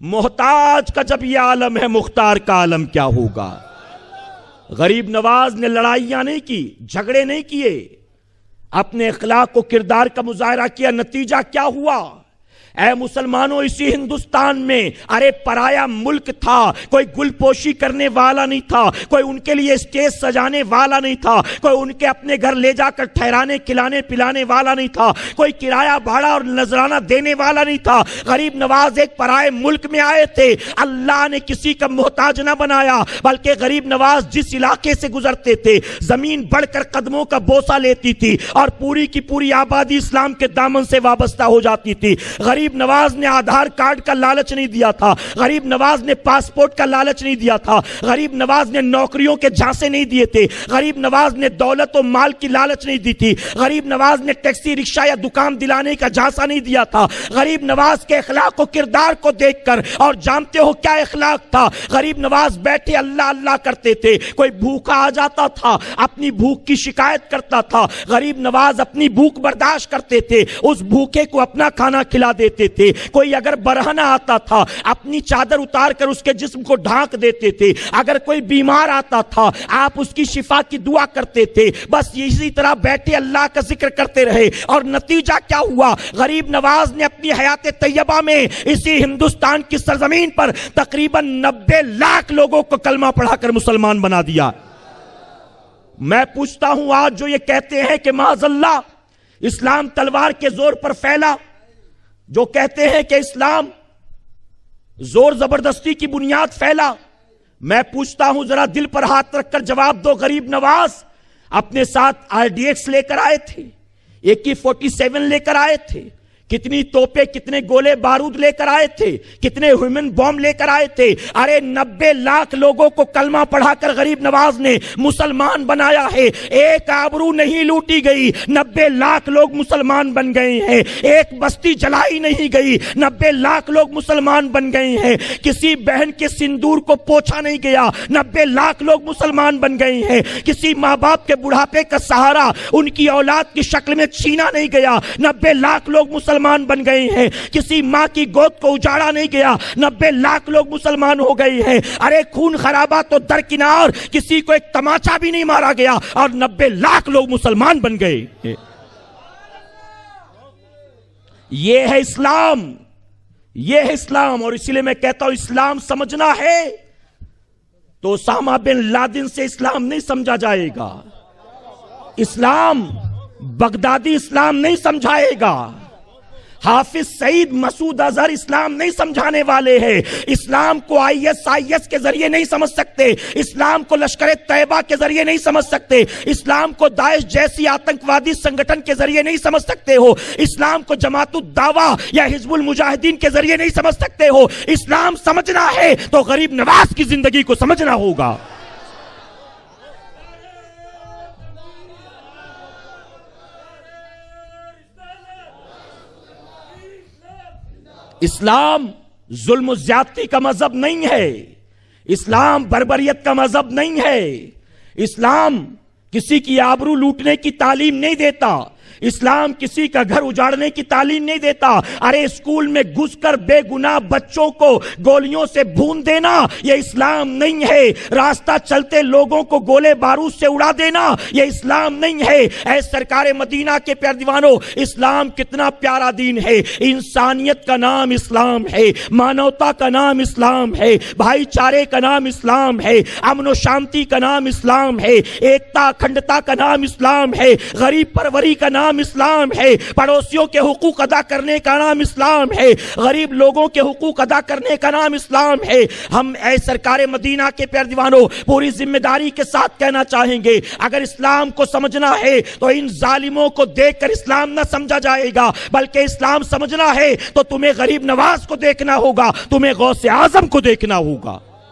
محتاج کا جب یہ عالم ہے، مختار کا عالم کیا ہوگا؟ غریب نواز نے لڑائیاں نہیں کی، جھگڑے نہیں کیے، اپنے اخلاق و کردار کا مظاہرہ کیا۔ نتیجہ کیا ہوا؟ اے مسلمانوں، اسی ہندوستان میں ارے پرایا ملک تھا، کوئی گل پوشی کرنے والا نہیں تھا، کوئی ان کے لیے اسٹیج سجانے والا نہیں تھا، کوئی ان کے اپنے گھر لے جا کر ٹھہرانے کھلانے پلانے والا نہیں تھا، کوئی کرایہ بھاڑا اور نذرانہ دینے والا نہیں تھا۔ غریب نواز ایک پرائے ملک میں آئے تھے، اللہ نے کسی کا محتاج نہ بنایا، بلکہ غریب نواز جس علاقے سے گزرتے تھے زمین بڑھ کر قدموں کا بوسہ لیتی تھی اور پوری کی پوری آبادی اسلام کے دامن سے وابستہ ہو جاتی تھی۔ غریب نواز نے آدھار کارڈ کا لالچ نہیں دیا تھا، غریب نواز نے پاسپورٹ کا لالچ نہیں دیا تھا، غریب نواز نے نوکریوں کے جھانسے نہیں دیے تھے، غریب نواز نے دولت و مال کی لالچ نہیں دی تھی، غریب نواز نے ٹیکسی رکشہ یا دکان دلانے کا جھانسا نہیں دیا تھا۔ غریب نواز کے اخلاق و کردار کو دیکھ کر، اور جانتے ہو کیا اخلاق تھا، غریب نواز بیٹھے اللہ اللہ کرتے تھے، کوئی بھوکا آ جاتا تھا اپنی بھوک کی شکایت کرتا تھا، غریب نواز اپنی بھوک برداشت کرتے تھے، اس بھوکے کو اپنا کھانا کھلا دیتے تھے۔ کوئی اگر برہنہ آتا تھا اپنی چادر اتار کر اس کے جسم کو ڈھانک دیتے تھے، اگر کوئی بیمار آتا تھا آپ اس کی شفا کی دعا کرتے تھے۔ بس اسی طرح بیٹھے اللہ کا ذکر کرتے رہے، اور نتیجہ کیا ہوا؟ غریب نواز نے اپنی حیات طیبہ میں اسی ہندوستان کی سرزمین پر تقریباً 90 لاکھ لوگوں کو کلمہ پڑھا کر مسلمان بنا دیا۔ میں پوچھتا ہوں آج جو یہ کہتے ہیں کہ معاذ اللہ اسلام تلوار کے زور پر پھیلا، جو کہتے ہیں کہ اسلام زور زبردستی کی بنیاد پھیلا، میں پوچھتا ہوں ذرا دل پر ہاتھ رکھ کر جواب دو۔ غریب نواز اپنے ساتھ RDX لے کر آئے تھے، AK-47 لے کر آئے تھے، کتنی توپے کتنے گولے بارود لے کر آئے تھے، کتنے ہیومن بوم لے کر آئے تھے۔ ارے 90 لاکھ لوگوں کو کلمہ پڑھا کر غریب نواز نے مسلمان بنایا ہے۔ ایک آبرو نہیں لوٹی گئی، 90 لاکھ لوگ مسلمان بن گئے ہیں۔ ایک بستی جلائی نہیں گئی، 90 لاکھ لوگ مسلمان بن گئے ہیں۔ کسی بہن کے سندور کو پوچھا نہیں گیا، 90 لاکھ لوگ مسلمان بن گئے ہیں۔ کسی ماں باپ کے بڑھاپے کا سہارا ان کی اولاد کی شکل میں چھینا نہیں گیا، 90 لاکھ لوگ مسلمان بن گئے ہیں۔ کسی ماں کی گود کو اجاڑا نہیں گیا، 90 لاکھ لوگ مسلمان ہو گئے ہیں۔ ارے خون خرابہ تو درکنار، کسی کو ایک تماچا بھی نہیں مارا گیا اور 90 لاکھ لوگ مسلمان بن گئے۔ یہ ہے اسلام، یہ ہے اسلام۔ اور اسی لیے میں کہتا ہوں اسلام سمجھنا ہے تو اسامہ بن لادن سے اسلام نہیں سمجھا جائے گا، اسلام بغدادی اسلام نہیں سمجھائے گا، حافظ سعید مسعود اظہر اسلام نہیں سمجھانے والے ہیں۔ اسلام کو IS کے ذریعے نہیں سمجھ سکتے، اسلام کو لشکر طیبہ کے ذریعے نہیں سمجھ سکتے، اسلام کو داعش جیسی آتنکوادی سنگٹن کے ذریعے نہیں سمجھ سکتے ہو، اسلام کو جماعت الدعوہ یا حزب المجاہدین کے ذریعے نہیں سمجھ سکتے ہو۔ اسلام سمجھنا ہے تو غریب نواز کی زندگی کو سمجھنا ہوگا۔ اسلام ظلم و زیادتی کا مذہب نہیں ہے، اسلام بربریت کا مذہب نہیں ہے، اسلام کسی کی آبرو لوٹنے کی تعلیم نہیں دیتا، اسلام کسی کا گھر اجاڑنے کی تعلیم نہیں دیتا۔ ارے اسکول میں گھس کر بے گناہ بچوں کو گولیوں سے بھون دینا یہ اسلام نہیں ہے، راستہ چلتے لوگوں کو گولے بارود سے اڑا دینا یہ اسلام نہیں ہے۔ اے سرکار مدینہ کے پیارے دیوانوں، اسلام کتنا پیارا دین ہے، انسانیت کا نام اسلام ہے، مانوتا کا نام اسلام ہے، بھائی چارے کا نام اسلام ہے، امن و شانتی کا نام اسلام ہے، ایکتا اکھنڈتا کا نام اسلام ہے، غریب پروری کا نام اسلام ہے، پڑوسیوں کے حقوق ادا کرنے کا نام اسلام ہے، غریب لوگوں کے حقوق ادا کرنے کا نام اسلام ہے۔ ہم اے سرکار مدینہ کے پیارے دیوانوں پوری ذمہ داری کے ساتھ کہنا چاہیں گے، اگر اسلام کو سمجھنا ہے تو ان ظالموں کو دیکھ کر اسلام نہ سمجھا جائے گا، بلکہ اسلام سمجھنا ہے تو تمہیں غریب نواز کو دیکھنا ہوگا، تمہیں غوث اعظم کو دیکھنا ہوگا۔